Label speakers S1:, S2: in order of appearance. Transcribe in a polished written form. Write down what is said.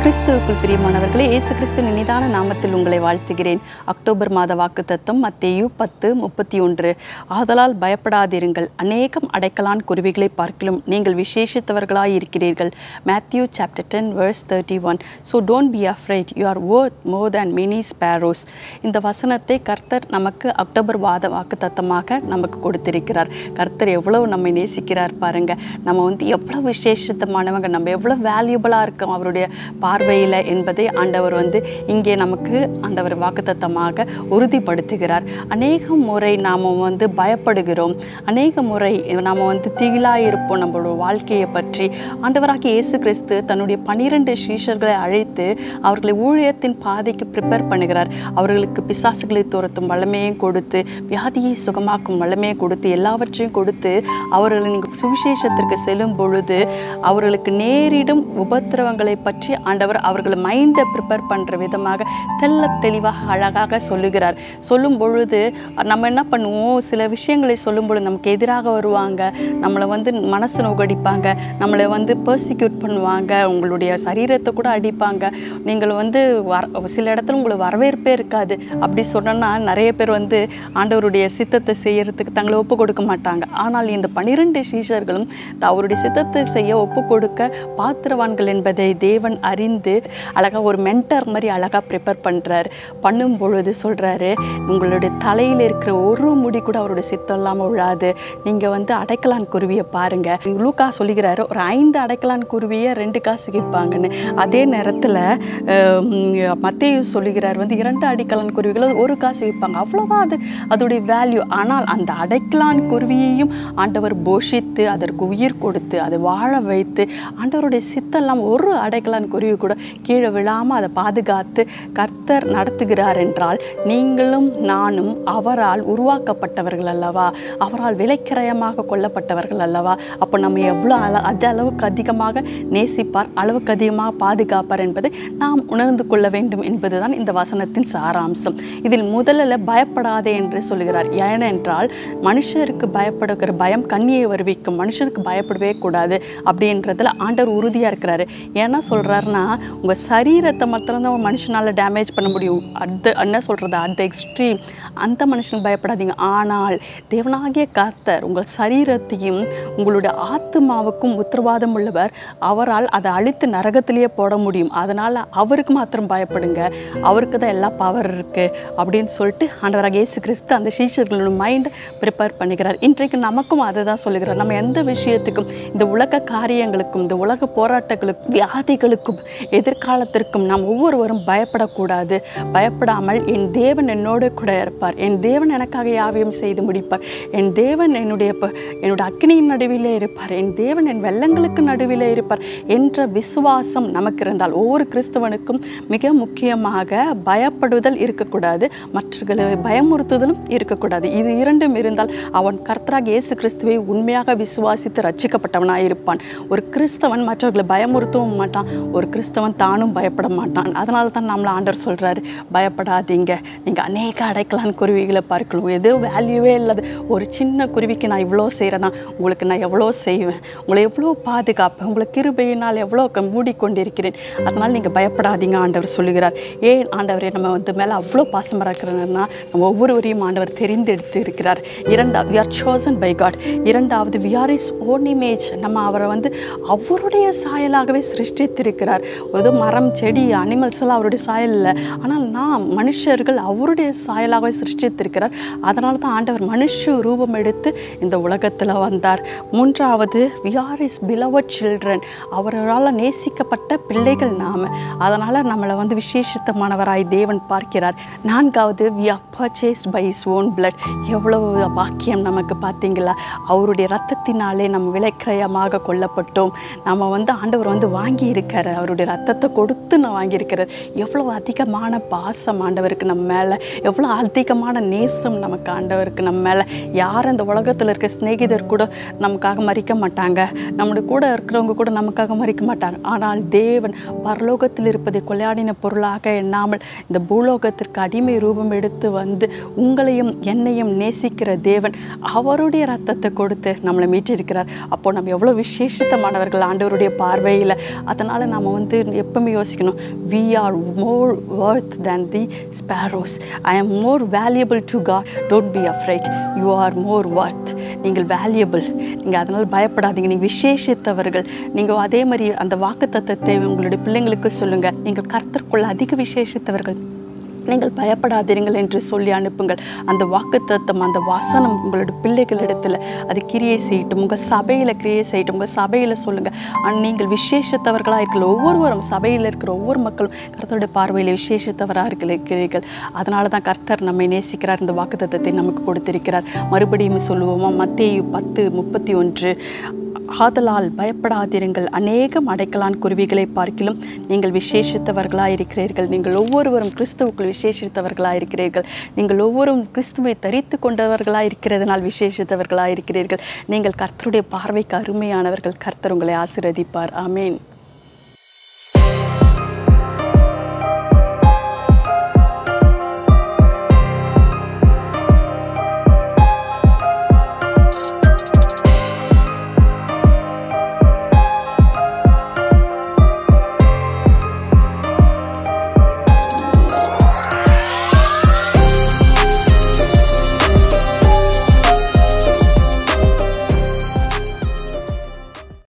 S1: கிறிஸ்துவுக்குள் பிரியமானவர்களே, இயேசு கிறிஸ்துவின் இனிதான நாமத்தில் உங்களை வாழ்த்துகிறேன். அக்டோபர் மாத வாக்குத்தத்தம் மத்தேயு 10:31. ஆதலால் பயப்படாதிருங்கள், அநேகம் அடைக்கலான் குருவிகளை பார்க்கிலும் நீங்கள் விசேஷித்தவர்களாய் இருக்கிறீர்கள். Matthew chapter 10 verse 31. So don't be afraid, you are worth more than many sparrows. இந்த வசனத்தை கர்த்தர் நமக்கு அக்டோபர் மாத வாக்குத்தத்தமாக நமக்கு கொடுத்திருக்கிறார். கர்த்தர் எவ்வளவு நம்மை நேசிக்கிறார் பாருங்க. நம்ம எவ்வளவு விசேஷித்தமானவங்க, நம்ம எவ்வளவு வேல்யூபிளாக இருக்கோம் அவருடைய பார்வையில் என்பதை ஆண்டவர் இங்கே நமக்கு ஆண்டவர் வாக்குத்தத்தமாக உறுதிப்படுத்துகிறார். அநேக முறை நாம் பயப்படுகிறோம், அநேக முறை நாம் திகிலாக இருப்போம் நம்மளோட வாழ்க்கையை பற்றி. ஆண்டவராகிய இயேசு கிறிஸ்து தன்னுடைய 12 சீஷர்களை அழைத்து அவர்களை ஊழியத்தின் பாதைக்கு ப்ரிப்பேர் பண்ணுகிறார். அவர்களுக்கு பிசாசுகளை துரத்தும் வல்லமையும் கொடுத்து, வியாதியை சுகமாக்கும் வல்லமையை கொடுத்து, எல்லாவற்றையும் கொடுத்து அவர்கள் நீங்கள் சுவிசேஷத்திற்கு செல்லும் பொழுது அவர்களுக்கு நேரிடும் உபத்திரவங்களை பற்றி ஆண்டவர் அவர்களை மைண்டை ப்ரிப்பேர் பண்ணுற விதமாக தெளிவாக அழகாக சொல்லுகிறார். சொல்லும் பொழுது நம்ம என்ன பண்ணுவோம், சில விஷயங்களை சொல்லும் பொழுது நமக்கு எதிராக வருவாங்க, நம்மளை மனசு நோகடிப்பாங்க, நம்மளை பர்சிக்யூட் பண்ணுவாங்க, உங்களுடைய சரீரத்தை கூட அடிப்பாங்க, நீங்கள் சில இடத்துல உங்களுக்கு வரவேற்பே இருக்காது. அப்படி சொன்னோன்னா நிறைய பேர் ஆண்டவருடைய சித்தத்தை செய்யறதுக்கு தங்களை ஒப்பு கொடுக்க மாட்டாங்க. ஆனால் இந்த 12 சீஷர்களும் அவருடைய சித்தத்தை செய்ய ஒப்பு கொடுக்க பாத்திரவான்கள் என்பதை தேவன் அறிந்து அழகாக ஒரு மென்டர் மாதிரி அழகாக ப்ரிப்பேர் பண்ணுறாரு. பண்ணும் பொழுது சொல்கிறாரு, உங்களுடைய தலையில் இருக்கிற ஒரு முடி கூட அவருடைய சித்தம் இல்லாமல் விழாது. நீங்கள் அடைக்கலான் குருவியை பாருங்கள். லூக்கா சொல்லுகிறாரு, ஒரு 5 அடைக்கலான் குருவியை 2 காசு விற்பாங்கன்னு. அதே நேரத்தில் மத்தேயு சொல்லுகிறார் 2 அடைக்கலான் குருவிகளை 1 காசு விற்பாங்க. அவ்வளோதான் அதோடைய வேல்யூ. ஆனால் அந்த அடைக்கலான் குருவியையும் ஆண்டவர் போஷித்து அதற்கு உயிர் கொடுத்து அதை வாழ வைத்து ஆண்டவருடைய சித்தெல்லாம் ஒரு அடைக்கலான் குருவி கூட கீழே விழாமல் அதை பாதுகாத்து கர்த்தர் நடத்துகிறார் என்றால், நீங்களும் நானும் அவரால் உருவாக்கப்பட்டவர்கள் அல்லவா, அவரால் விலைக்கிரயமாக கொல்லப்பட்டவர்கள் அல்லவா. அப்போ நம்ம எவ்வளோ அளவுக்கு அதிகமாக நேசிப்பார், அளவுக்கு அதிகமாக பாதுகாப்பார் என்பதை நாம் உணர்ந்து கொள்ள வேண்டும் என்பதுதான் இந்த வசனத்தின் சாராம்சம். இதில் முதலில் பயப்படாதே என்று சொல்கிறார். ஏனென்றால் மனுஷருக்கு பயப்படுகிற பயம் கண்ணியை வருவிக்கும், மனுஷருக்கு பயப்படவே கூடாது அப்படின்றதுல ஆண்டவர் உறுதியாக இருக்கிறாரு. ஏன்னா சொல்கிறாருன்னா, உங்கள் சரீரத்தை மாத்திரம்தான் ஒரு மனுஷனால் டேமேஜ் பண்ண முடியும். என்ன சொல்கிறது, அந்த எக்ஸ்ட்ரீம் அந்த மனுஷனுக்கு பயப்படாதீங்க. ஆனால் தேவனாகிய கர்த்தர் உங்கள் சரீரத்தையும் உங்களுடைய ஆத்துமாவுக்கும் உத்தரவாதம் உள்ளவர். அவரால் அதை அழித்து நரகத்திலேயே போட முடியும். அதனால் அவருக்கு மாத்திரம் பயப்படுங்க, அவருக்கு தான் எல்லா பவர் இருக்குது அப்படின்னு சொல்லிட்டு ஆண்டவராக இயேசு கிறிஸ்து அந்த சீஷர்களோட மைண்டை ப்ரிப்பேர் பண்ணுகிறார். இன்றைக்கு நமக்கும் அதை தான் சொல்லுகிறார். நம்ம எந்த விஷயத்துக்கும், இந்த உலக காரியங்களுக்கும், இந்த உலக போராட்டங்களுக்கும், வியாதிகளுக்கும், எதிர்காலத்திற்கும் நாம் ஒவ்வொருவரும் பயப்படக்கூடாது. பயப்படாமல் என் தேவன் என்னோடு கூட இருப்பார், என் தேவன் எனக்காக யாவையும் செய்து முடிப்பார், என் தேவன் என்னுடைய அக்கினியின் நடுவிலே இருப்பார், என் தேவன் என் வெள்ளங்களுக்கு நடுவிலே இருப்பார் என்ற விசுவாசம் நமக்கு இருந்தால், ஒவ்வொரு கிறிஸ்தவனுக்கும் மிக முக்கியமாக பயப்படுதல் இருக்கக்கூடாது, மற்றவர்களை பயமுறுத்துதலும் இருக்கக்கூடாது. இது இரண்டும் இருந்தால் அவன் கர்த்தராகிய இயேசு கிறிஸ்துவை உண்மையாக விசுவாசித்து ரட்சிக்கப்பட்டவனாக இருப்பான். ஒரு கிறிஸ்தவன் மற்றவர்களை பயமுறுத்தவும் மாட்டான், ஒரு கிறிஸ்தவன் தானும் பயப்பட மாட்டான். அதனால தான் நம்மளை ஆண்டவர் சொல்கிறாரு, பயப்படாதீங்க, நீங்கள் அநேக அடைக்கலான் குருவிகளை பார்க்கலாம். எதோ வேல்யூவே இல்லாத ஒரு சின்ன குருவிக்கு நான் இவ்வளோ செய்கிறேன்னா உங்களுக்கு நான் எவ்வளோ செய்வேன், உங்களை எவ்வளோ பாதுகாப்பேன், உங்களை கிருபையினால் எவ்வளோ மூடிக்கொண்டிருக்கிறேன். அதனால் நீங்கள் பயப்படாதீங்க ஆண்டவர் சொல்லுகிறார். ஏன் ஆண்டவரே நம்ம மேலே அவ்வளோ பாசமாக இருக்கிறன்னா, நம்ம ஒவ்வொருவரையும் ஆண்டவர் தெரிந்தெடுத்து இருக்கிறார். we are chosen by God. இரண்டாவது, we are his own image. நம்ம அவரை அவருடைய சாயலாகவே சிருஷ்டித்திருக்கிறார். ஏதோ மரம், செடி, அனிமல்ஸ் எல்லாம் அவருடைய சாயல் இல்லை, ஆனால் நாம் மனுஷர்கள் அவருடைய சாயலாகவே சிருஷ்டித்திருக்கிறார். அதனால தான் ஆண்டவர் மனுஷ ரூபம் எடுத்து இந்த உலகத்தில் வந்தார். மூன்றாவது, we are his beloved children. அவரால் நேசிக்கப்பட்ட பிள்ளைகள் நாம். அதனால் நம்மளை விசேஷித்தமானவராய் தேவன் பார்க்கிறார். நான்காவது, we are purchased by his own blood. எவ்வளவு பாக்கியம் நமக்கு பார்த்தீங்களா. அவருடைய ரத்தத்தினாலே நம்ம விலைக்கிரயமாக கொல்லப்பட்டோம். நம்ம ஆண்டவர் வாங்கி இருக்காரு, அவருடைய ரத்தத்தை கொடுத்து நான் வாங்கியிருக்கிறார். எவ்வளோ அதிகமான பாசம் ஆண்டவருக்கு நம்ம மேலே, எவ்வளோ அதிகமான நேசம் நமக்கு ஆண்டவருக்கு நம்ம மேலே. யாரும் இந்த உலகத்தில் இருக்க சிநேகிதர் கூட நமக்காக மறிக்க மாட்டாங்க, நம்முடைய கூட இருக்கிறவங்க கூட நமக்காக மறிக்க மாட்டாங்க. ஆனால் தேவன் பரலோகத்தில் இருப்பதை கொள்ளையாடின பொருளாக எண்ணாமல் இந்த பூலோகத்திற்கு அடிமை ரூபம் எடுத்து உங்களையும் என்னையும் நேசிக்கிற தேவன் அவருடைய ரத்தத்தை கொடுத்து நம்மளை மீட்டிருக்கிறார். அப்போ நம்ம எவ்வளோ விசேஷித்தமானவர்கள் ஆண்டவருடைய பார்வையில். அதனால் நம்ம எப்பவுமே யோசிக்கணும், we are more worth than the sparrows. I am more valuable to God. Don't be afraid. You are more worth. நீங்கள் வேல்யூபிள். நீங்கள் அதனால் பயப்படாதீங்க. நீங்கள் விசேஷித்தவர்கள். நீங்கள் அதே மாதிரி அந்த வாக்குத்தத்தத்தை உங்களுடைய பிள்ளைங்களுக்கு சொல்லுங்கள். நீங்கள் கர்த்தருக்குள்ள அதிக விசேஷித்தவர்கள், நீங்கள் பயப்படாதீர்கள் என்று சொல்லி அனுப்புங்கள். அந்த வாக்குத்தத்தம், அந்த வசனம் உங்களுடைய பிள்ளைகளிடத்தில் அது கிரியை செய்யட்டும். உங்கள் சபையில் கிரியை செய்யட்டும். உங்கள் சபையில் சொல்லுங்கள், நீங்கள் விசேஷத்தவர்களாக இருக்கல. ஒவ்வொருவரும் சபையில் இருக்கிற ஒவ்வொரு மக்களும் கர்த்தருடைய பார்வையில் விசேஷத்தவராக இருக்கிறீர்கள். அதனால தான் கர்த்தர் நம்மை நேசிக்கிறார். இந்த வாக்குத்தத்தத்தை நமக்கு கொடுத்திருக்கிறார். மறுபடியும் சொல்லுவோமா? மத்தேயு 10:31, ஆதலால் பயப்படாதிருங்கள், அநேகம் அடைக்கலான் குருவிகளை பார்க்கிலும் நீங்கள் விசேஷித்தவர்களாக இருக்கிறீர்கள். நீங்கள் ஒவ்வொருவரும் கிறிஸ்துவுக்குள் விசேஷித்தவர்களாக இருக்கிறீர்கள். நீங்கள் ஒவ்வொருவரும் கிறிஸ்துவை தரித்து கொண்டவர்களாக இருக்கிறதுனால் விசேஷித்தவர்களாக இருக்கிறீர்கள். நீங்கள் கர்த்தருடைய பார்வைக்கு அருமையானவர்கள். கர்த்தர் உங்களை ஆசீர்வதிப்பார். ஆமேன்.